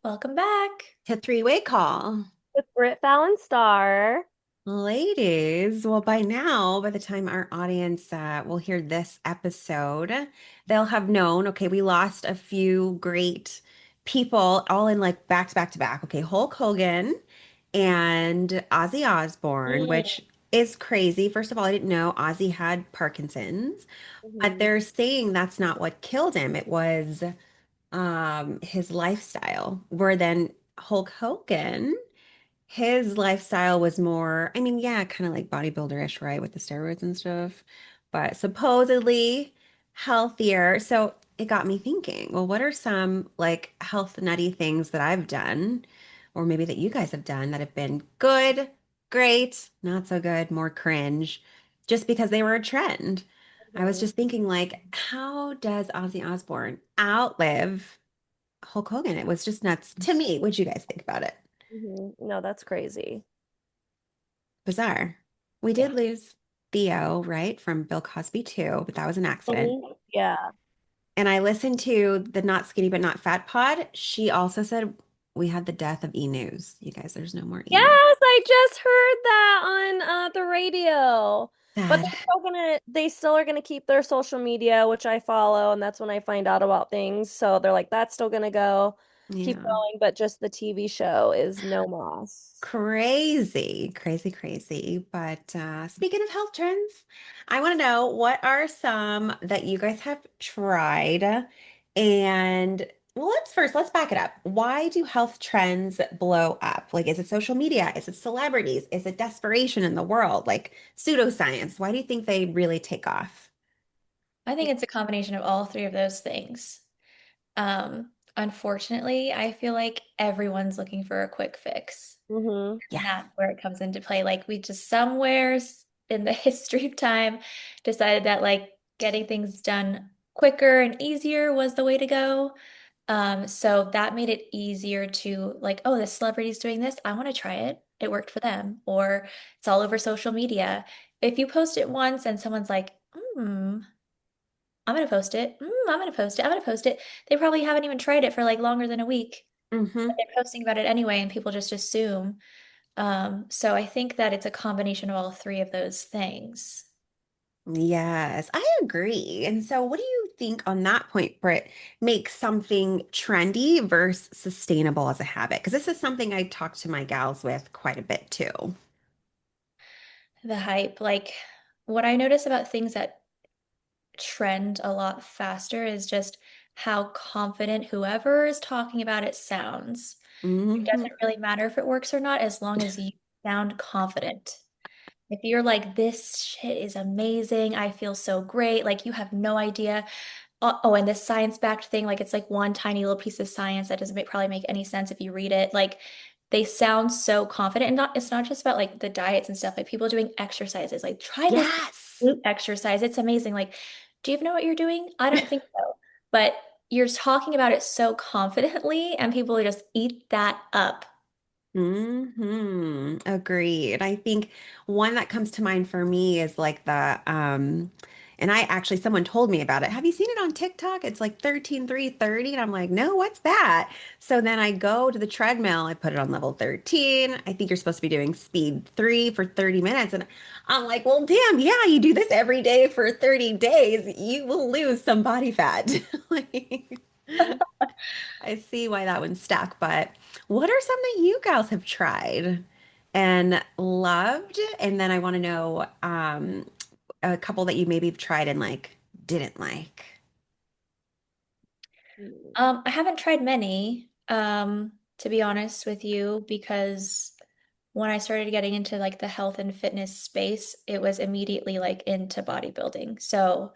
Welcome back. To three-way call. With Britt Fallon Star. Ladies, well, by the time our audience will hear this episode, they'll have known, okay, we lost a few great people all in like back to back to back. Okay, Hulk Hogan and Ozzy Osbourne, Mm. which is crazy. First of all, I didn't know Ozzy had Parkinson's, but Mhm. they're saying that's not what killed him. It was his lifestyle. Where then Hulk Hogan, his lifestyle was more, I mean, yeah, kind of like bodybuilder-ish, right, with the steroids and stuff, but supposedly healthier. So it got me thinking, well, what are some like health nutty things that I've done, or maybe that you guys have done that have been good, great, not so good, more cringe, just because they were a trend? I was Mhm. just thinking, like, how does Ozzy Osbourne outlive Hulk Hogan? It was just nuts to me. What'd you guys think about it? No, that's crazy. Bizarre. We did Yeah. lose Theo, right, from Bill Cosby too, but that was an accident. Yeah. And I listened to the Not Skinny But Not Fat pod. She also said we had the death of E News. You guys, there's no more E News. Yes, I just heard that on the radio. But Sad. they still are gonna keep their social media, which I follow, and that's when I find out about things. So they're like, that's still gonna keep Yeah. going, but just the TV show is no moss. Crazy, crazy, crazy. But speaking of health trends, I want to know what are some that you guys have tried? And well, let's back it up. Why do health trends blow up? Like, is it social media? Is it celebrities? Is it desperation in the world? Like pseudoscience? Why do you think they really take off? I think it's a combination of all three of those things. Unfortunately, I feel like everyone's looking for a quick fix. Mm-hmm. And Yes. that's where it comes into play. Like we just in the history of time decided that like getting things done quicker and easier was the way to go. So that made it easier to like, oh, this celebrity's doing this. I want to try it. It worked for them. Or it's all over social media. If you post it once and someone's like, I'm gonna post it. I'm gonna post it. I'm gonna post it. They probably haven't even tried it for like longer than a week, but Hmm. they're posting about it anyway, and people just assume. So I think that it's a combination of all three of those things. Yes, I agree. And so, what do you think on that point, Britt, makes something trendy versus sustainable as a habit? Because this is something I talk to my gals with quite a bit too. The hype, like what I notice about things that trend a lot faster is just how confident whoever is talking about it sounds. It Hmm. doesn't really matter if it works or not, as long as you sound confident. If you're like, this shit is amazing, I feel so great, like you have no idea. Oh, and this science-backed thing, like it's like one tiny little piece of science that doesn't probably make any sense if you read it. Like they sound so confident, and it's not just about like the diets and stuff. Like people doing exercises, like try this Yes. glute exercise. It's amazing. Like, do you even know what you're doing? I don't think so. But you're talking about it so confidently, and people just eat that up. Agreed. I think one that comes to mind for me is like and I actually someone told me about it. Have you seen it on TikTok? It's like 13,330. And I'm like, no, what's that? So then I go to the treadmill, I put it on level 13. I think you're supposed to be doing speed 3 for 30 minutes. And I'm like, well, damn, yeah, you do this every day for 30 days, you will lose some body fat. Like, I see why that one's stuck, but what are some that you gals have tried and loved? And then I want to know a couple that you maybe have tried and like didn't like. I haven't tried many, to be honest with you, because when I started getting into like the health and fitness space, it was immediately like into bodybuilding. So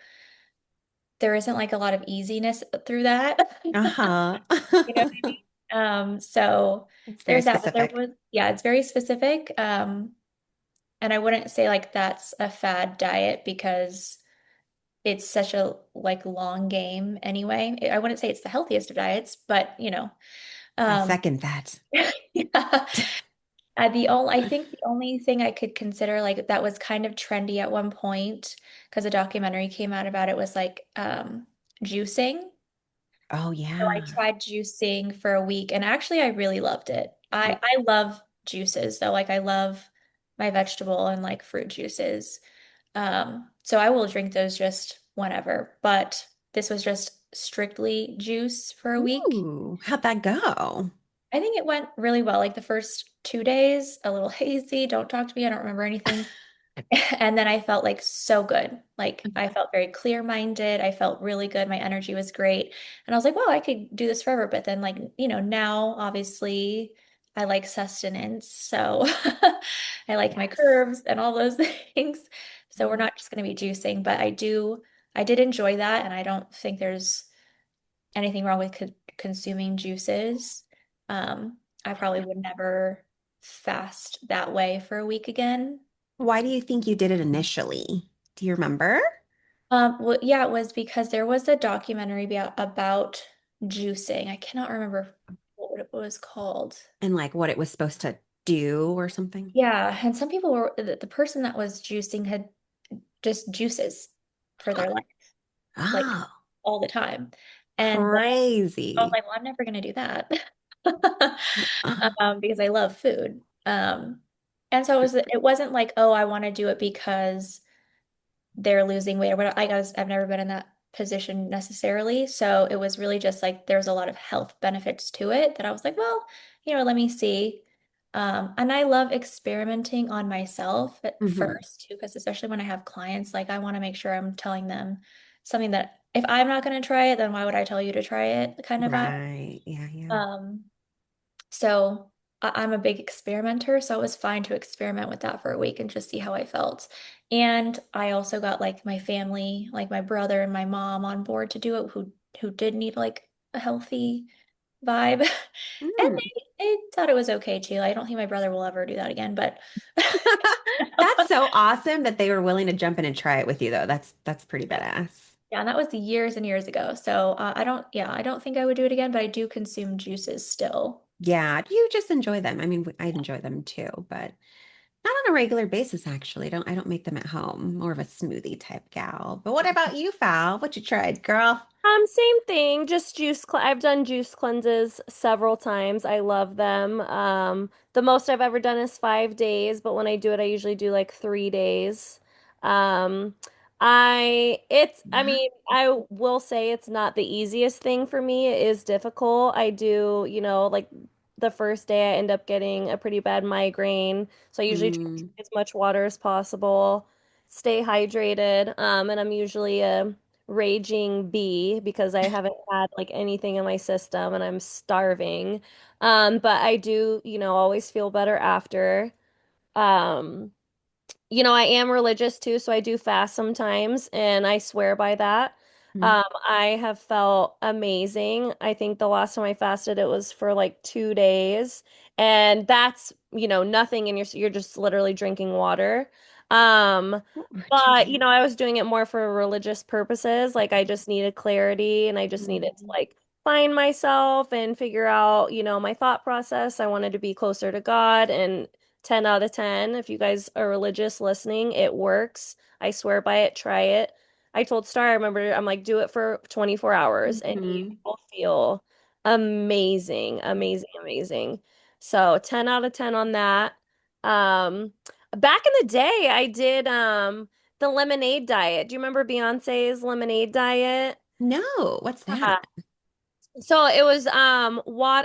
there isn't like a lot of easiness through that. Uh-huh. You know what I mean? So It's very there's that, but there specific. was, yeah, it's very specific. And I wouldn't say like that's a fad diet because it's such a like long game anyway. I wouldn't say it's the healthiest of diets, but I um, second that. yeah. I think the only thing I could consider like that was kind of trendy at one point because a documentary came out about it was like juicing. Oh So I yeah. tried juicing for a week and actually I really loved it. I love juices though. Like I love my vegetable and like fruit juices. So I will drink those just whenever, but this was just strictly juice for a week. Ooh, how'd that go? I think it went really well. Like the first 2 days, a little hazy. Don't talk to me. I don't remember anything. And then I felt like so good. Like I felt very clear-minded. I felt really good. My energy was great. And I was like, well, I could do this forever. But then like, now obviously I like sustenance. So I like my Yes. curves and all those things. So we're not just going to be juicing, but I did enjoy that. And I don't think there's anything wrong with consuming juices. I probably would never fast that way for a week again. Why do you think you did it initially? Do you remember? Well, yeah, it was because there was a documentary about juicing. I cannot remember what it was called. And like what it was supposed to do or something? Yeah, and some people were the person that was juicing had just juices for their life, like Oh, all the time. And then I was crazy. like, well, I'm never gonna do that. Uh, Because I love food. And so it wasn't like, oh, I want to do it because they're losing weight or whatever. I've never been in that position necessarily. So it was really just like there's a lot of health benefits to it that I was like, well, let me see. And I love experimenting on myself at mhm. first too, because especially when I have clients, like I want to make sure I'm telling them something that if I'm not going to try it, then why would I tell you to try it kind of vibe. Right. Yeah, yeah. Um, so I'm a big experimenter, so it was fine to experiment with that for a week and just see how I felt. And I also got like my family, like my brother and my mom on board to do it who did need like a healthy vibe. And Mm. they thought it was okay too. I don't think my brother will ever do that again, but That's so awesome that they were willing to jump in and try it with you though. That's pretty badass. yeah, and that was years and years ago. So I don't think I would do it again, but I do consume juices still. Yeah, you just enjoy them. I mean, I enjoy them too, but not on a regular basis, actually. I don't make them at home. More of a smoothie type gal. But what about you, Val? What you tried, girl? Same thing, just I've done juice cleanses several times. I love them. The most I've ever done is 5 days, but when I do it, I usually do like 3 days. Um, I Yeah. mean, I will say it's not the easiest thing for me. It is difficult. I do, like the first day I end up getting a pretty bad migraine. So I usually try to Mm, drink as much water as possible, stay hydrated. And I'm usually a raging bee because I haven't had like anything in my system and I'm starving. But I do, always feel better after. Um, I am religious too, so I do fast sometimes, and I swear by that. mm, I have felt amazing. I think the last time I fasted, it was for like 2 days, and that's, nothing, and you're just literally drinking water. Um, ooh, but 2 days. I was doing it more for religious purposes. Like I just needed clarity, and I just needed to Mm, like find myself and figure out, my thought process. I wanted to be closer to God and 10 out of 10. If you guys are religious listening, it works. I swear by it. Try it. I told Star, I remember, I'm like, do it for 24 hours and you mhm. will feel amazing, amazing, amazing. So 10 out of 10 on that. Um, Back in the day, I did the lemonade diet. Do you remember Beyonce's lemonade diet? No, what's that? So it was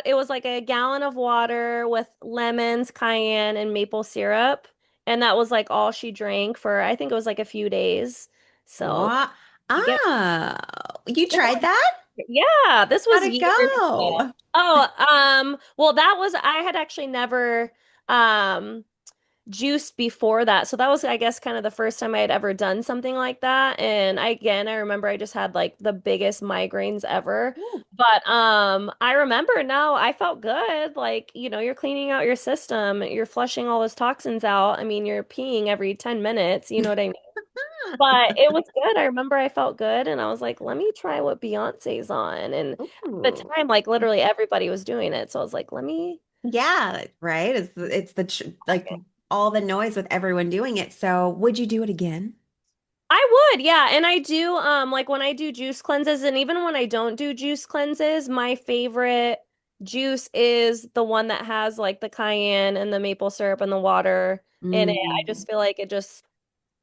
it was like a gallon of water with lemons, cayenne, and maple syrup. And that was like all she drank for I think it was like a few days. So What? you get Oh, you tried that? yeah, this How'd was it years ago. go? Oh, well that was I had actually never um juiced before that. So that was, I guess, kind of the first time I had ever done something like that. And I remember I just had like the biggest migraines ever. Ooh. But I remember no, I felt good. Like, you're cleaning out your system, you're flushing all those toxins out. I mean, you're peeing every 10 minutes, you know what I mean? But it was good. I remember I felt good and I was like, let me try what Beyonce's on. And at the Ooh. time, like literally everybody was doing it. So I was like, let me Yeah, right. It's the like all the noise with everyone doing it. So, would you do it again? I would, yeah. And I do like when I do juice cleanses and even when I don't do juice cleanses, my favorite juice is the one that has like the cayenne and the maple syrup and the water in it. I Mm. just feel like it just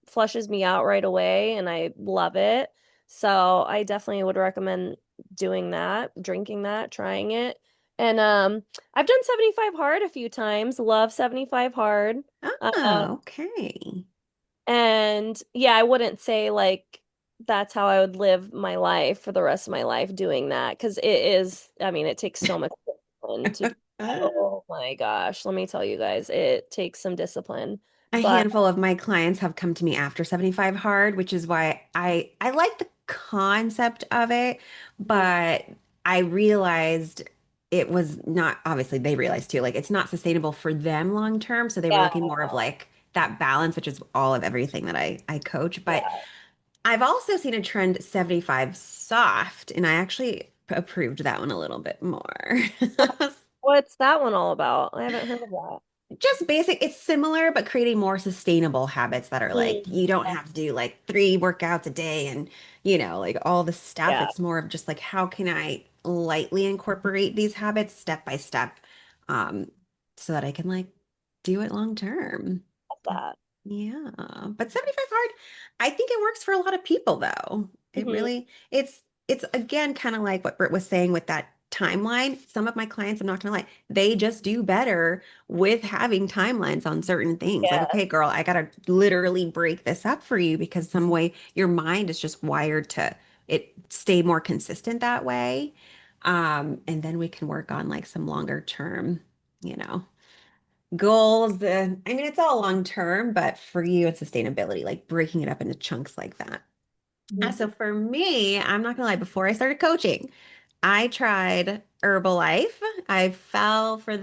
flushes me out right away and I love it. So I definitely would recommend doing that, drinking that, trying it. And I've done 75 hard a few times. Love 75 hard. Oh, okay. And yeah, I wouldn't say like that's how I would live my life for the rest of my life doing that because it is, I mean, it takes so much discipline to do that. Oh my gosh, let me tell you guys, it takes some discipline. A But handful of my clients have come to me after 75 hard, which is why I like the concept of it, but I realized it was not, obviously they realized too, like it's not sustainable for them long term. So they were yeah, looking more of like that balance, which is all of everything that I coach. But yeah. I've also seen a trend 75 soft, and I actually approved that one a little bit more. What's that one all about? I haven't heard of that. Just basic, it's similar, but creating more sustainable habits that are like Mm, you don't have to do like 3 workouts a day and like all the stuff. yeah, It's more of just like how can I lightly incorporate these habits step by step, um, so that I can like do it long term. love that. Yeah, but 75 hard, I think it works for a lot of people though. It Hmm. really, it's again kind of like what Britt was saying with that timeline. Some of my clients, I'm not gonna lie, they just do better with having timelines on certain things. Like, Yeah, okay, girl, I gotta literally break this up for you because some way your mind is just wired to it stay more consistent that way. And then we can work on like some longer term, you know goals. I mean, it's all long term, but for you, it's sustainability, like breaking it up into chunks like that. So for me, I'm not gonna lie, before I started coaching, I tried Herbalife. I fell for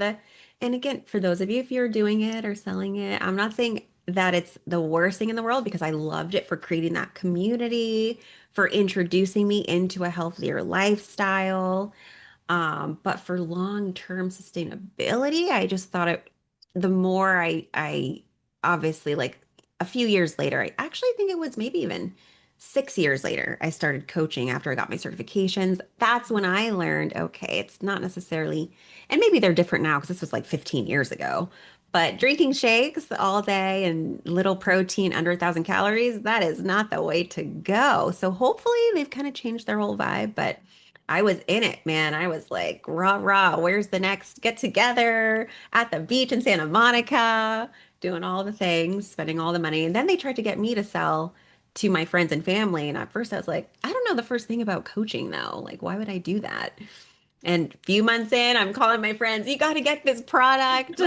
and again, for those of you, if you're doing it or selling it, I'm not saying that it's the worst thing in the world because I loved it for creating that community, for introducing me into a healthier lifestyle. But for long-term sustainability, I just thought the more I obviously like a few years later, I actually think it was maybe even 6 years later, I started coaching after I got my certifications. That's when I learned, okay, it's not necessarily, and maybe they're different now because this was like 15 years ago. But drinking shakes all day and little protein under 1,000 calories, that is not the way to go. So hopefully they've kind of changed their whole vibe, but I was in it, man. I was like, rah, rah, where's the next get together at the beach in Santa Monica, doing all the things, spending all the money. And then they tried to get me to sell to my friends and family. And at first I was like, I don't know the first thing about coaching though. Like, why would I do that? And a few months in, I'm calling my friends, you got to get this product.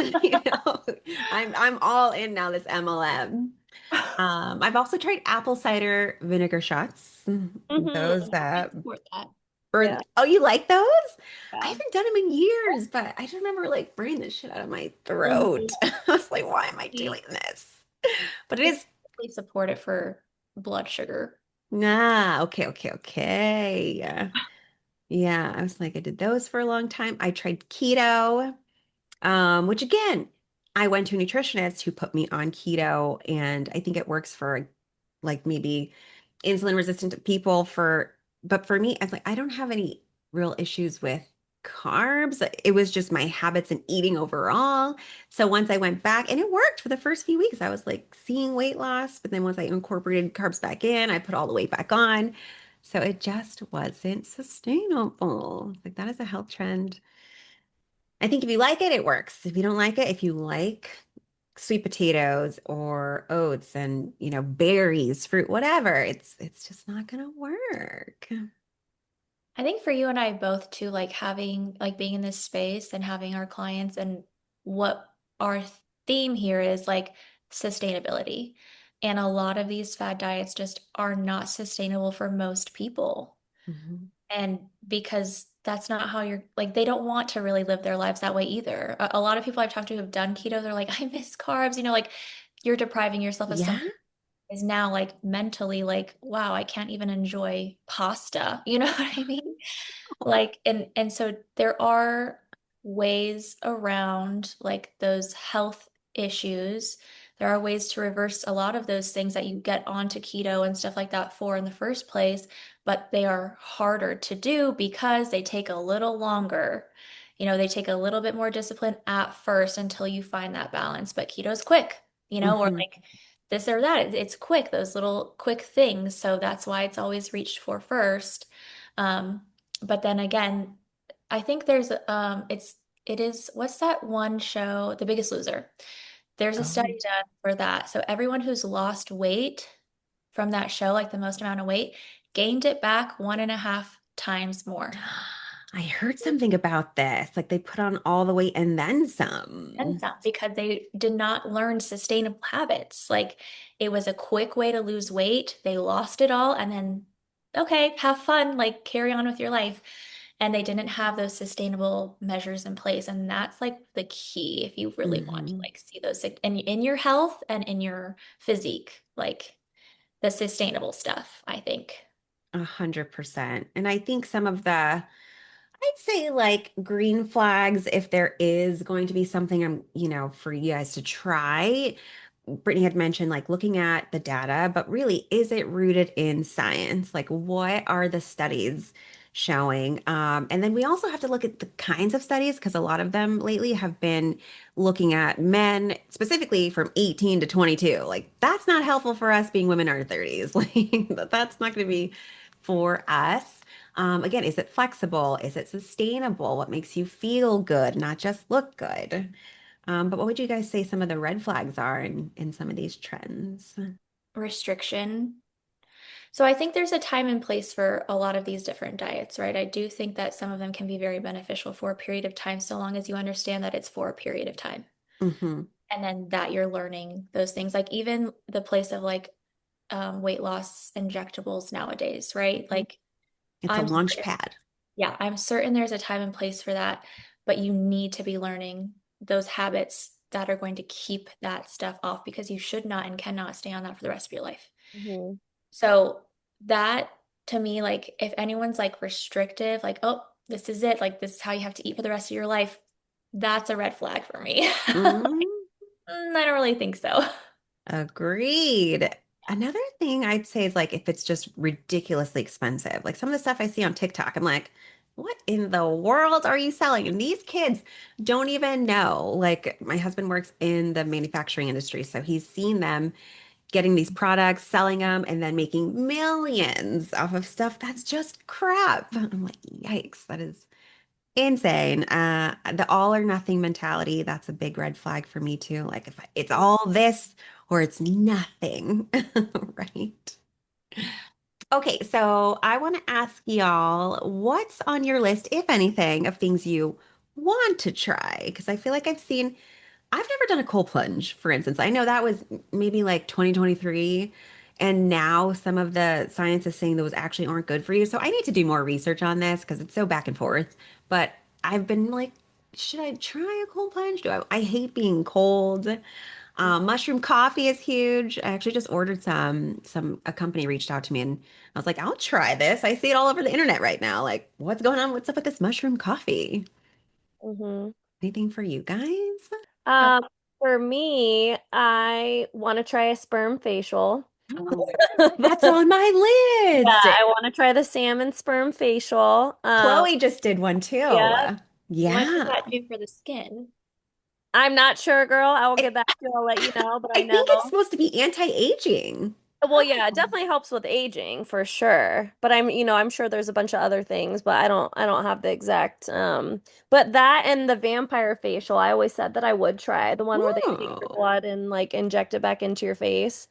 I'm all in now, this MLM. I've also tried apple cider vinegar shots. Those hmm. I that support that. burn. Yeah, Oh, you like those? I yeah. haven't done them in years, but I just remember like burning the shit out of my Mhm. throat. I was like, why am I We doing this? But it we is, definitely support it for blood sugar. okay, okay, okay. Yeah. Yeah, I was like, I did those for a long time. I tried keto, which again, I went to a nutritionist who put me on keto, and I think it works for like maybe insulin resistant people but for me, I was like, I don't have any real issues with carbs. It was just my habits and eating overall. So once I went back, and it worked for the first few weeks, I was like seeing weight loss, but then once I incorporated carbs back in, I put all the weight back on. So it just wasn't sustainable. Like that is a health trend. I think if you like it, it works. If you don't like it, if you like sweet potatoes or oats and, berries, fruit, whatever, it's just not gonna work. I think for you and I both too, like having like being in this space and having our clients and what our theme here is like sustainability. And a lot of these fad diets just are not sustainable for most people. Mhm. And because that's not how you're like, they don't want to really live their lives that way either. A lot of people I've talked to who've done keto, they're like, I miss carbs, like you're depriving yourself of Yeah. something is now like mentally like, wow, I can't even enjoy pasta. You know what I mean? Like, and so there are ways around like those health issues there are ways to reverse a lot of those things that you get onto keto and stuff like that for in the first place, but they are harder to do because they take a little longer. They take a little bit more discipline at first until you find that balance. But keto's quick, or Hmm. like this or that. It's quick, those little quick things. So that's why it's always reached for first. Um, but then again, I think it is, what's that one show, The Biggest Loser? There's a Oh. study done for that. So everyone who's lost weight from that show, like the most amount of weight, gained it back 1.5 times more. I heard something about this. Like they put on all the weight and then And some. some because they did not learn sustainable habits. Like it was a quick way to lose weight. They lost it all and then, okay, have fun, like carry on with your life. And they didn't have those sustainable measures in place. And that's like the key if you really want to Hmm. like see those in your health and in your physique, like the sustainable stuff, I think. 100%. And I think some of I'd say like green flags, if there is going to be something for you guys to try. Brittany had mentioned like looking at the data, but really, is it rooted in science? Like, what are the studies showing? And then we also have to look at the kinds of studies because a lot of them lately have been looking at men specifically from 18 to 22. Like, that's not helpful for us being women in our 30s. Like, that's not going to be for us. Again, is it flexible? Is it sustainable? What makes you feel good, not just look good? But what would you guys say some of the red flags are in some of these trends? Restriction. So I think there's a time and place for a lot of these different diets, right? I do think that some of them can be very beneficial for a period of time, so long as you understand that it's for a period of time. Hmm. And then that you're learning those things, like even the place of like weight loss injectables nowadays, right? Like It's a I'm launch certain, pad. yeah, I'm certain there's a time and place for that, but you need to be learning those habits that are going to keep that stuff off because you should not and cannot stay on that for the rest of your life. Hmm. So that to me, like if anyone's like restrictive, like, oh, this is it, like this is how you have to eat for the rest of your life, that's a red flag for me. Mm, I don't really think so. agreed. Another thing I'd say is like if it's just ridiculously expensive, like some of the stuff I see on TikTok, I'm like, what in the world are you selling? And these kids don't even know. Like my husband works in the manufacturing industry, so he's seen them getting these products, selling them, and then making millions off of stuff that's just crap. I'm like, yikes, that is insane. The all or nothing mentality, that's a big red flag for me too. Like if it's all this or it's nothing, right? Okay, so I want to ask y'all, what's on your list, if anything, of things you want to try? Because I feel like I've never done a cold plunge, for instance. I know that was maybe like 2023, and now some of the science is saying those actually aren't good for you. So I need to do more research on this because it's so back and forth. But I've been like, should I try a cold plunge? I hate being cold. Mushroom coffee is huge. I actually just ordered a company reached out to me and I was like, I'll try this. I see it all over the internet right now. Like, what's going on? What's up with this mushroom coffee? Hmm. Anything for you guys? Oh, Um, for me, I want to try a sperm facial. That's on my Yeah, list. I want to try the salmon sperm facial. Chloe just did one too. Yeah, you might do Yeah. that too for the skin. I'm not sure, girl. I will I, get back to you. I'll let you know, but I I think it's know. supposed to be anti-aging. Well, yeah, it definitely helps with aging for sure. But I'm sure there's a bunch of other things, but I don't have the exact but that and the vampire facial, I always said that I would try, the one where they take your Oh. blood and like inject it back into your face.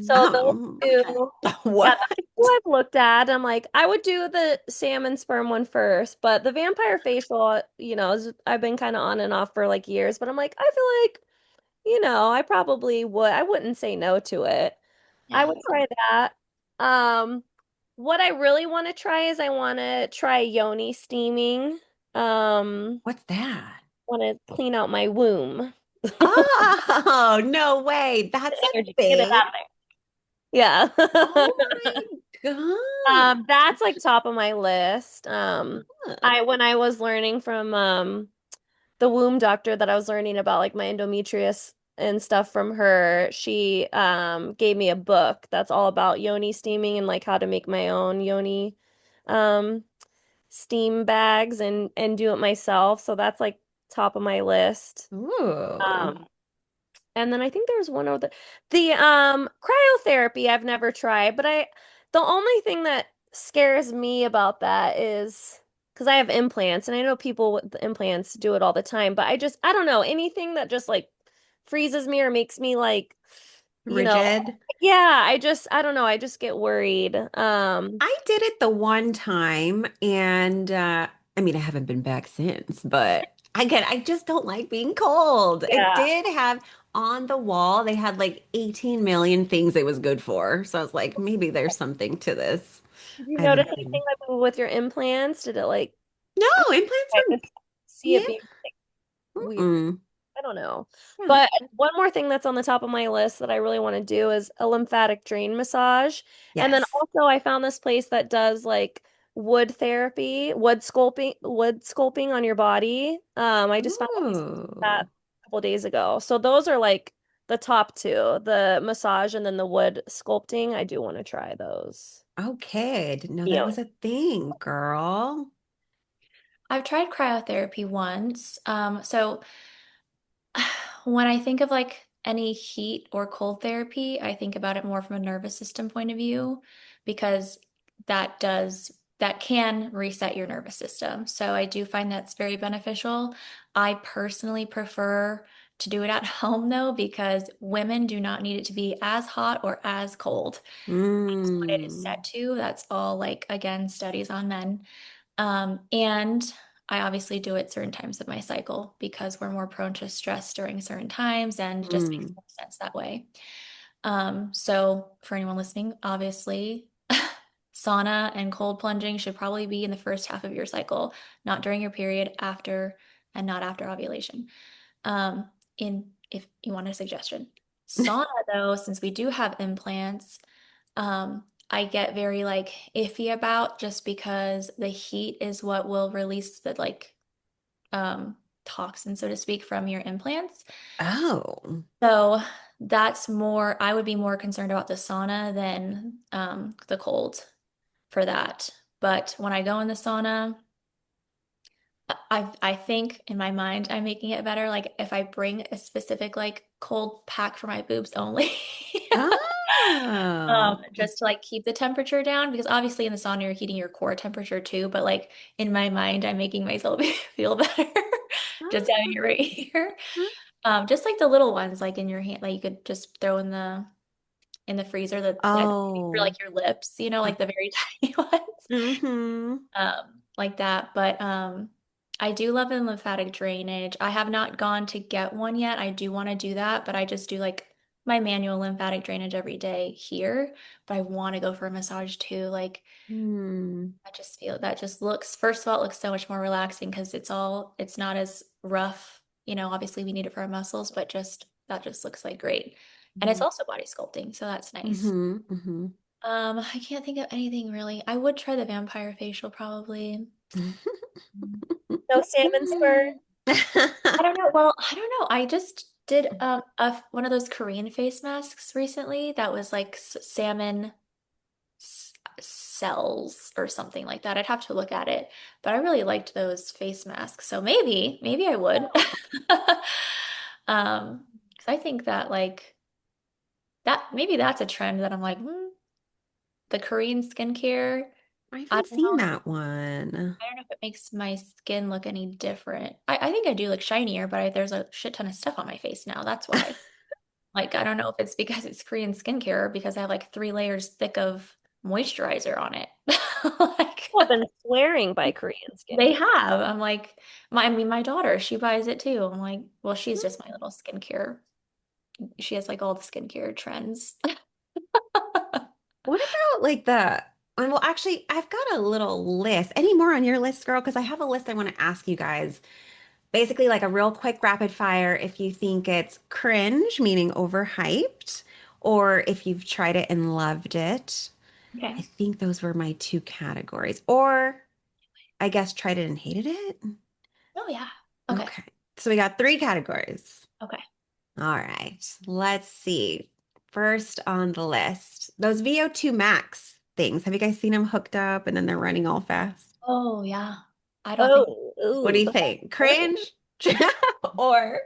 So those Um, two, yeah, what? that's what I've looked at. I'm like, I would do the salmon sperm one first, but the vampire facial, I've been kind of on and off for like years, but I'm like, I feel like, I probably would. I wouldn't say no to it. I Yeah. would try that. Um, what I really want to try is I want to try yoni steaming. What's that? Want to clean out my womb. Oh, no way. The That's a energy, get it thing. out of there. Yeah. Oh my God. That's like top of my list. Huh. I when I was learning from the womb doctor that I was learning about like my and stuff from her, she gave me a book that's all about yoni steaming and like how to make my own yoni um steam bags and do it myself. So that's like top of my list. Ooh. Um and then I think there's one other the cryotherapy I've never tried, but I the only thing that scares me about that is because I have implants and I know people with the implants do it all the time, but I don't know, anything that just like freezes me or makes me like, you know, Rigid. yeah, I don't know, I just get worried. I did it the one time and I mean I haven't been back since, but I just don't like being cold. It Yeah. did have on the wall, they had like 18 million things it was good for. So I was like, maybe there's something to this. Did you I notice haven't anything seen. like with your implants? Did it like No, I implants I were just see it yeah. being weird. Mm-mm. I don't know. Yeah. But one more thing that's on the top of my list that I really want to do is a lymphatic drain massage. And then Yes. also I found this place that does like wood therapy, wood sculpting on your body. I just found a place that Ooh. a couple days ago. So those are like the top two, the massage and then the wood sculpting. I do want to try those. Okay. I didn't know that Yeah. was a thing, girl. I've tried cryotherapy once. So when I think of like any heat or cold therapy, I think about it more from a nervous system point of view because that can reset your nervous system. So I do find that's very beneficial. I personally prefer to do it at home though, because women do not need it to be as hot or as cold. That's what it is Mm. set to. That's all like again studies on men. And I obviously do it certain times of my cycle because we're more prone to stress during certain times and it just makes Mm. more sense that way. So for anyone listening, obviously, sauna and cold plunging should probably be in the first half of your cycle, not during your period, after, and not after ovulation. In if you want a suggestion. Sauna, though, since we do have implants, I get very like iffy about just because the heat is what will release the like toxin, so to speak, from your implants. Oh. So that's more, I would be more concerned about the sauna than the cold for that. But when I go in the sauna, I think in my mind I'm making it better. Like if I bring a specific like cold pack for my boobs only. Oh. Just to like keep the temperature down because obviously in the sauna you're heating your core temperature too, but like in my mind I'm making myself feel better just having it right here. Just like the little ones like in your hand, like you could just throw in the freezer that for Oh. like your lips, like the very tiny ones. Mm-hmm. Like that. But I do love the lymphatic drainage. I have not gone to get one yet. I do want to do that, but I just do like my manual lymphatic drainage every day here. But I want to go for a massage too. Like Hmm. I just feel that just looks, first of all, it looks so much more relaxing because it's not as rough. Obviously we need it for our muscles, but just that just looks like great. And it's also body sculpting, so that's nice. Mm-hmm. Mm-hmm. I can't think of anything really. I would try the vampire facial probably. No salmon spur. I don't know. Well, I don't know. I just did one of those Korean face masks recently that was like salmon cells or something like that. I'd have to look at it, but I really liked those face masks. So maybe I would. Because I think that like that maybe that's a trend that I'm like, the Korean skincare. I I haven't don't seen know. that one. I don't know if it makes my skin look any different. I think I do look shinier, but there's a shit ton of stuff on my face now. That's why. Like, I don't know if it's because it's Korean skincare or because I have like 3 layers thick of moisturizer on it. Like, People have been swearing by Korean they skincare. have. I'm like, I mean, my daughter, she buys it too. I'm like, well, she's just my little skincare. She has like all the skincare trends. What about like well, actually, I've got a little list. Any more on your list, girl? Because I have a list I want to ask you guys. Basically, like a real quick rapid fire if you think it's cringe, meaning overhyped, or if you've tried it and loved it. I Okay. think those were my two categories. Or I guess tried it and hated it. Oh, yeah. Okay. Okay. So we got three categories. Okay. All right. Let's see. First on the list, those VO2 Max things. Have you guys seen them hooked up and then they're running all fast? Oh, yeah. I don't think Oh, What do ooh, you think? Cringe? Or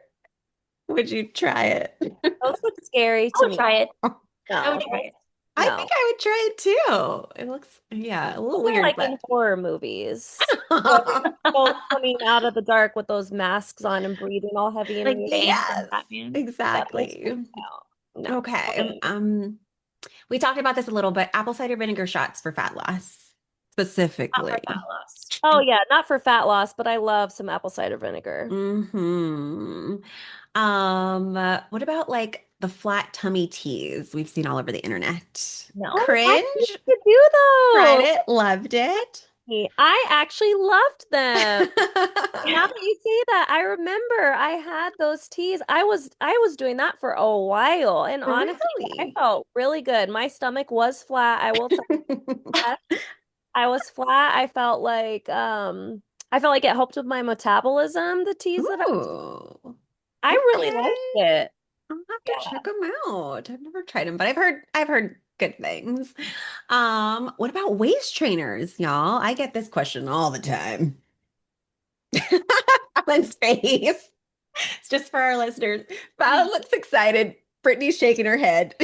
would you try it? those look scary I to would me. try it. I would No, try it. I think no. I would try it too. It looks, yeah, a little Those are weird, like in but horror movies. Where they're both coming out of the dark with those masks on and breathing all heavy and Like weird. Bane from yes, Batman. Yeah, those exactly. freak me out. No. Okay. Okay. We talked about this a little bit. Apple cider vinegar shots for fat loss, Not for fat specifically. loss. Oh yeah, not for fat loss, but I love some apple cider vinegar. Hmm. What about like the flat tummy teas we've seen all over the internet? No. Oh, I Cringe? used to do Tried those. it, loved it. I actually loved them. Now that you say that, I remember I had those teas. I was doing that for a while, and honestly, I Really? felt really good. My stomach was flat. I will tell you that. I was flat. I felt like it helped with my metabolism, the teas that Ooh, I really liked okay. it. I'll have to Yeah. check them out. I've never tried them, but I've heard good things. What about waist trainers, y'all? I get this question all the time. Alan's face. It's just for our listeners. Fallon looks excited. Brittany's shaking her head.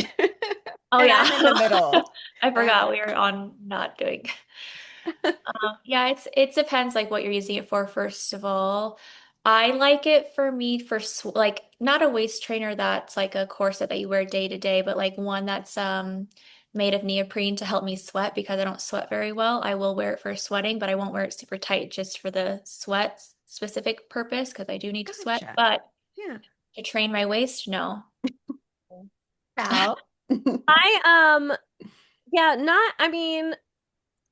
Oh And yeah. I'm in the middle. I forgot Uh, we were on not doing. Yeah, it depends like what you're using it for, first of all. I like it for me for sw like not a waist trainer that's like a corset that you wear day to day, but like one that's made of neoprene to help me sweat because I don't sweat very well. I will wear it for sweating, but I won't wear it super tight just for the sweat specific purpose because I do need to sweat. gotcha. But Yeah. to train my waist, no. Val. I yeah, not I mean,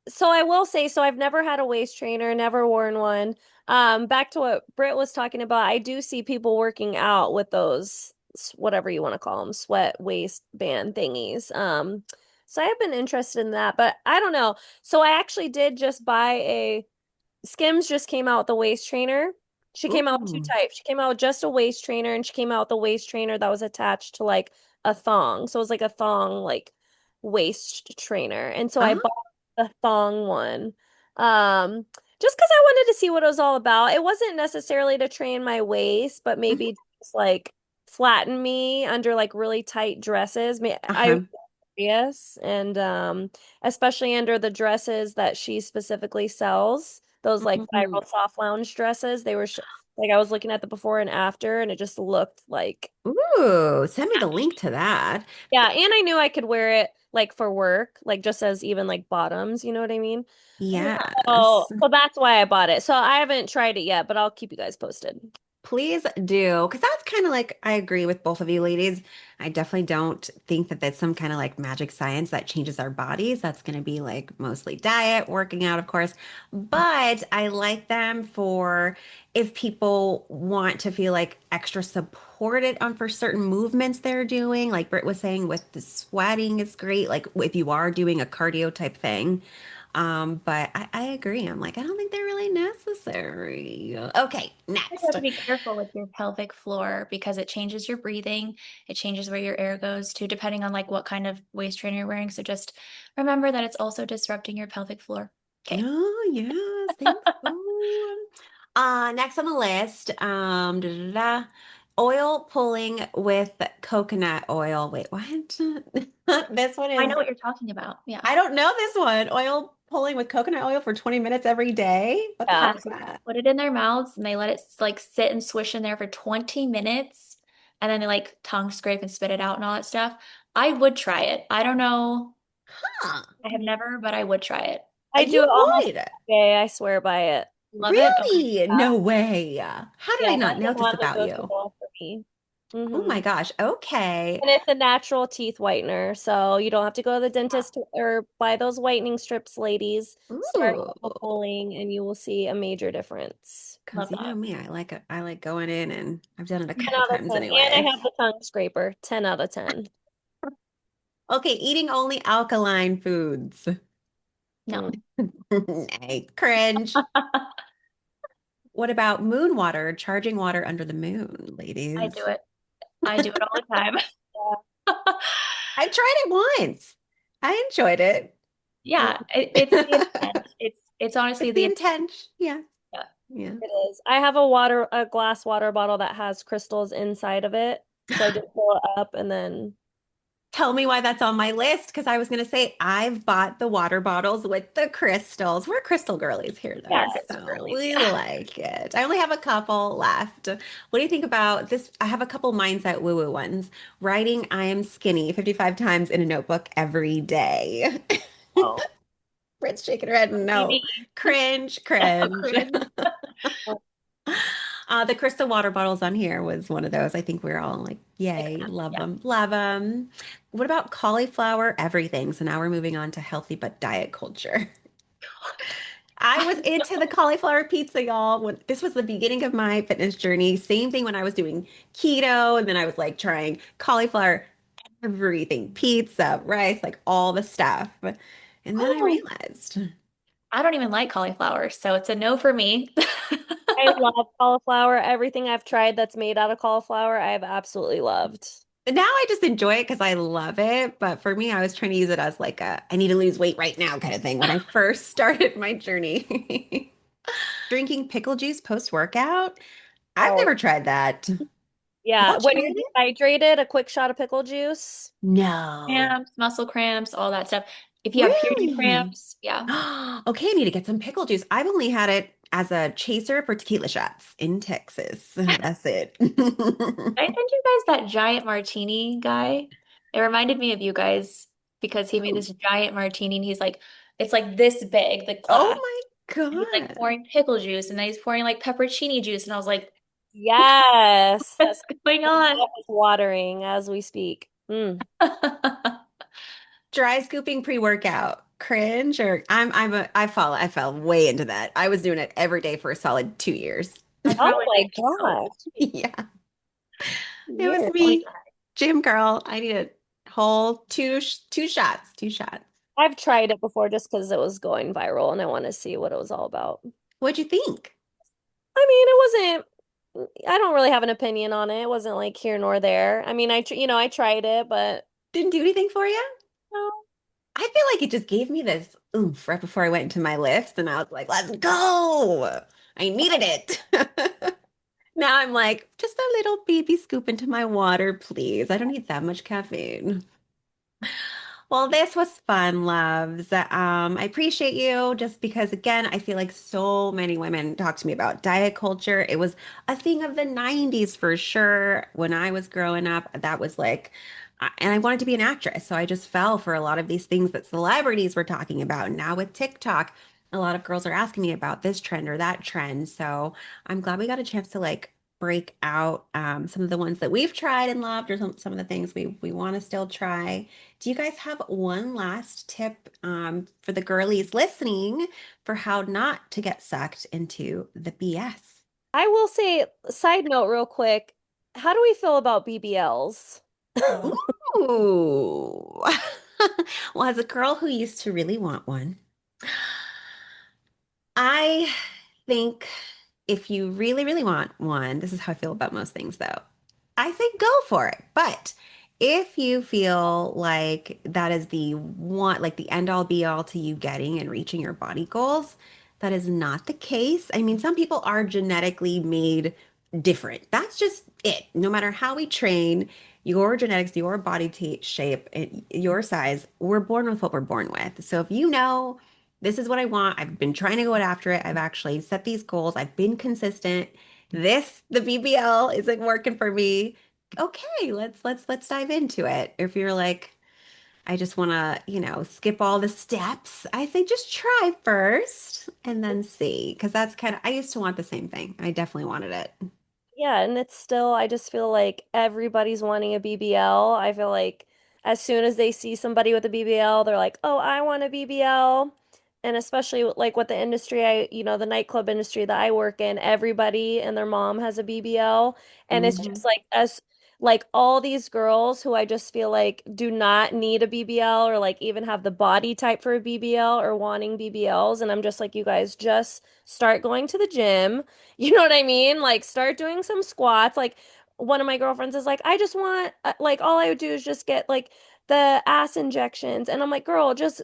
so I will say, so I've never had a waist trainer, never worn one. Back to what Britt was talking about, I do see people working out with those, whatever you want to call them, sweat waistband thingies. So I have been interested in that, but I don't know. So I actually did just buy Skims just came out with the waist trainer. She came out with two Ooh. types. She came out with just a waist trainer, and she came out with a waist trainer that was attached to like a thong. So it was like a thong, like waist trainer. And so I Uh-huh. bought the thong one. Um, just because I wanted to see what it was all about. It wasn't necessarily to train my waist, but Mhm. maybe just like flatten me under like really tight dresses. I Uh-huh. Yes, and especially under the dresses that she specifically sells, those like Mhm. viral soft lounge dresses. They were sh like I was looking at the before and after, and it just looked like Ooh, send me the link to that. yeah. And I knew I could wear it like for work, like just as even like bottoms. You know what I mean? Yes. So that's why I bought it. So I haven't tried it yet, but I'll keep you guys posted. Please do, because that's kind of like I agree with both of you ladies. I definitely don't think that that's some kind of like magic science that changes our bodies. That's going to be like mostly diet, working out, of course. But I like them for if people want to feel like extra supported on for certain movements they're doing. Like Britt was saying with the sweating is great. Like if you are doing a cardio type thing. But I agree. I'm like, I don't think they're really necessary. Okay, You have next. to be careful with your pelvic floor because it changes your breathing. It changes where your air goes to, depending on like what kind of waist trainer you're wearing. So just remember that it's also disrupting your pelvic floor. Okay. Oh, yes, thanks. Ooh. Next on the list, oil pulling with coconut oil. Wait, what? This one I know is, what you're talking about. Yeah. I don't know this one. Oil pulling with coconut oil for 20 minutes every day. What the Yeah. heck Yeah. is So they that? put it in their mouths and they let it like sit and swish in there for 20 minutes. And then they like tongue scrape and spit it out and all that stuff. I would try it. I don't know. Huh. I have never, but I would try it. I do You it almost would? every day. I swear by it. Love it. Okay. Really? No way. How did I Yeah, not that's a know this about you? non-negotiable for me. Oh my Hmm. gosh. Okay. And it's a natural teeth whitener, so you don't have to go to the dentist or buy those whitening strips, ladies. Start Ooh. pulling, and you will see a major difference. Because Love you know that. me, I like going in and I've done it a 10 couple out of times 10. And anyway. I have the tongue scraper. 10 out of 10. Okay, eating only alkaline foods. No. Mm. Nay, cringe. What about moon water, charging water under the moon, I do ladies? it. I do it all the time. I tried it once. I enjoyed it. Yeah, it's the It's intent. It's honestly the the intent. intent. Yeah. Yeah. Yeah. It is. I have a glass water bottle that has crystals inside of it. So I just fill it up and then, Tell me why that's on my list because I was going to say I've bought the water bottles with the crystals. We're crystal girlies here, though, Yes, so girlies. we Yeah. like it. I only have a couple left. What do you think about this? I have a couple mindset woo-woo ones. Writing I am skinny 55 times in a notebook every day. Oh, Britt's shaking her head. No. maybe. Cringe, cringe. Cringe. The crystal water bottles on here was one of those. I think we are all like, Like, yay, love yeah. them, love them. What about cauliflower everything? So now we're moving on to healthy but diet culture. I was into the cauliflower pizza, y'all. When this was the beginning of my fitness journey. Same thing when I was doing keto, and then I was like trying cauliflower everything, pizza, rice, like all the stuff. And then I Oh, realized, I don't even like cauliflower, so it's a no for me. I love cauliflower. Everything I've tried that's made out of cauliflower, I've absolutely loved. now I just enjoy it because I love it. But for me, I was trying to use it as like a I need to lose weight right now kind of thing when I first started my journey. Drinking pickle juice post-workout. I've Oh, never tried that. yeah. Y'all When tried you're it? dehydrated, a quick shot of pickle juice. No. Cramps, muscle cramps, all that stuff. If you have period Really? cramps, yeah. Okay, I need to get some pickle juice. I've only had it as a chaser for tequila shots in Texas. That's it. I sent you guys that giant martini guy. It reminded me of you guys because he made this giant martini and he's like, it's like this big, the Oh glass. my And he's like God. pouring pickle juice and then he's pouring like pepperoni juice. And I was like, Yes. what's going My on? mouth is watering as we speak. Mm. Dry scooping pre-workout. Cringe or I fell way into that. I was doing it every day for a solid 2 years. I Oh probably my did too. gosh. Yeah, it was Weird. Only me, gym girl. I need a whole two shots, two shots. I've tried it before just because it was going viral and I want to see what it was all about. What'd you think? I mean, it wasn't, I don't really have an opinion on it. It wasn't like here nor there. I mean, I tried it, but Didn't do anything for you? no. I feel like it just gave me this oomph right before I went into my list, and I was like, let's go. I needed it. Now I'm like, just a little baby scoop into my water, please. I don't need that much caffeine. Well, this was fun, loves. I appreciate you just because, again, I feel like so many women talk to me about diet culture. It was a thing of the 90s for sure. When I was growing up, that was like, and I wanted to be an actress. So I just fell for a lot of these things that celebrities were talking about. Now with TikTok, a lot of girls are asking me about this trend or that trend. So I'm glad we got a chance to like break out some of the ones that we've tried and loved or some of the things we want to still try. Do you guys have one last tip for the girlies listening for how not to get sucked into the BS? I will say, side note real quick, how do we feel about BBLs? Ooh. Well, as a girl who used to really want one, I think if you really, really want one, this is how I feel about most things, though. I say go for it. But if you feel like that is the one, like the end all be all to you getting and reaching your body goals, that is not the case. I mean, some people are genetically made different. That's just it. No matter how we train, your genetics, your body shape, and your size, we're born with what we're born with. So if you know this is what I want, I've been trying to go after it, I've actually set these goals, I've been consistent. The BBL isn't working for me. Okay, let's dive into it. If you're like, I just want to, skip all the steps, I say just try first and then see. Because that's kind of, I used to want the same thing. I definitely wanted it. Yeah, and it's still, I just feel like everybody's wanting a BBL. I feel like as soon as they see somebody with a BBL, they're like, oh, I want a BBL. And especially like with the industry, the nightclub industry that I work in, everybody and their mom has a BBL. And it's Hmm. just like like all these girls who I just feel like do not need a BBL or like even have the body type for a BBL or wanting BBLs. And I'm just like, you guys just start going to the gym. You know what I mean? Like start doing some squats. Like one of my girlfriends is like, I just want like all I would do is just get like the ass injections. And I'm like, girl, just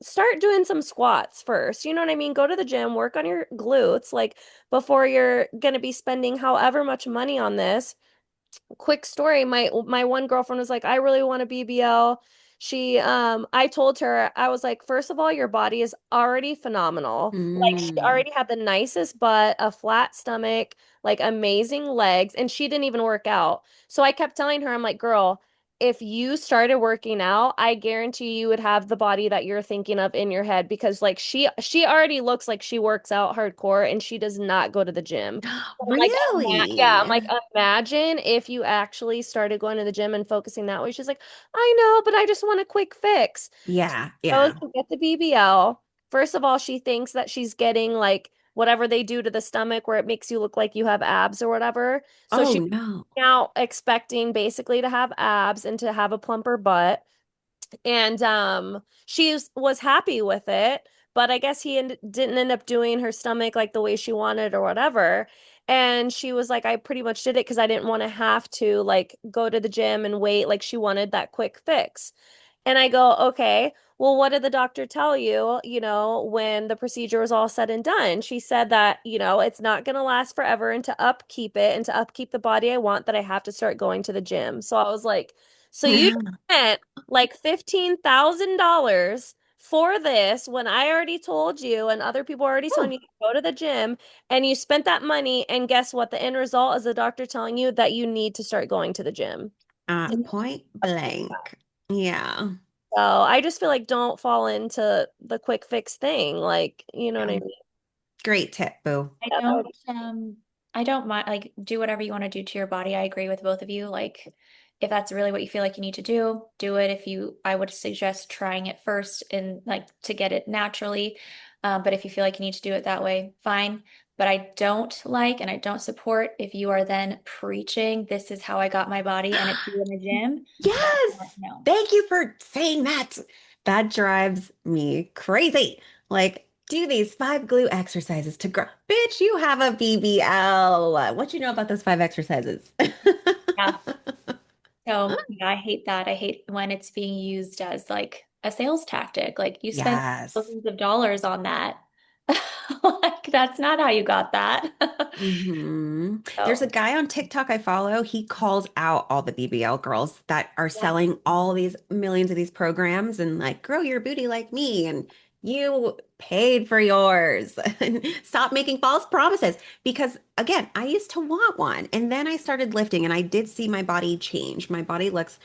start doing some squats first. You know what I mean? Go to the gym, work on your glutes, like before you're gonna be spending however much money on this. Quick story, my one girlfriend was like, I really want a BBL. I told her, I was like, first of all, your body is already phenomenal. Like she Mm. already had the nicest butt, a flat stomach, like amazing legs, and she didn't even work out. So I kept telling her, I'm like, girl, if you started working out, I guarantee you would have the body that you're thinking of in your head because like she already looks like she works out hardcore and she does not go to the gym. I'm like, yeah, I'm like, Really? imagine if you actually started going to the gym and focusing that way. She's like, I know, but I just want a quick fix. Yeah, Goes yeah. to get the BBL. First of all, she thinks that she's getting like whatever they do to the stomach where it makes you look like you have abs or whatever. So Oh she's no. out expecting basically to have abs and to have a plumper butt. And was happy with it, but I guess didn't end up doing her stomach like the way she wanted or whatever. And she was like, I pretty much did it because I didn't want to have to like go to the gym and wait. Like she wanted that quick fix. And I go, okay, well, what did the doctor tell you, when the procedure was all said and done? She said that, it's not going to last forever and to upkeep it and to upkeep the body I want, that I have to start going to the gym. So I was like, so you spent like $15,000 for this when I already told you and other people already telling Oh, you to go to the gym and you spent that money and guess what? The end result is the doctor telling you that you need to start going to the gym. point blank. Yeah. So I just feel like don't fall into the quick fix thing. Like, you know what I Yeah. mean? Great tip, Boo. I Yeah, that don't would- I don't mind like do whatever you want to do to your body. I agree with both of you. Like if that's really what you feel like you need to do, do it. If you I would suggest trying it first and like to get it naturally. But if you feel like you need to do it that way, fine. But I don't like and I don't support if you are then preaching, this is how I got my body and it's you in the gym. Yes. No. Thank you for saying that. That drives me crazy. Like, do these 5 glute exercises to grow. Bitch, you have a BBL. What you know about those 5 exercises? Yeah. So yeah, I hate that. I hate when it's being used as like a sales tactic. Like you spent Yes. thousands of dollars on that. Like that's not how you got that. There's a So guy on TikTok I follow. He calls out all the BBL girls that are yeah. selling all these millions of these programs and like, grow your booty like me. And you paid for yours. And stop making false promises. Because again, I used to want one. And then I started lifting and I did see my body change. My body looks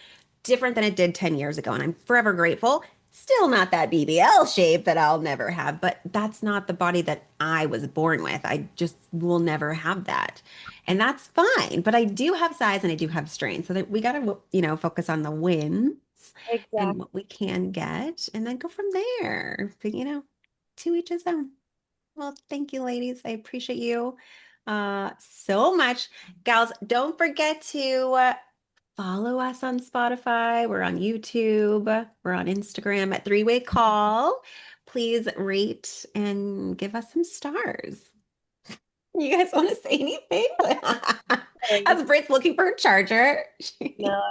different than it did 10 years ago. And I'm forever grateful. Still not that BBL shape that I'll never have, but that's not the body that I was born with. I just will never have that. And that's fine. But I do have size and I do have strength. So that we got to, focus on the wins and Exactly. what we can get and then go from there. But, to each his own. Well, thank you, ladies. I appreciate you so much. Gals, don't forget to follow us on Spotify. We're on YouTube. We're on Instagram at Three Way Call. Please rate and give us some stars. You guys want to say anything? As Brit's looking for a charger. No.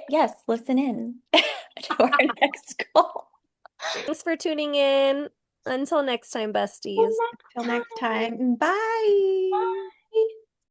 Yes, listen in to our next call. Thanks for tuning in. Until next time, besties. Till next time. Bye.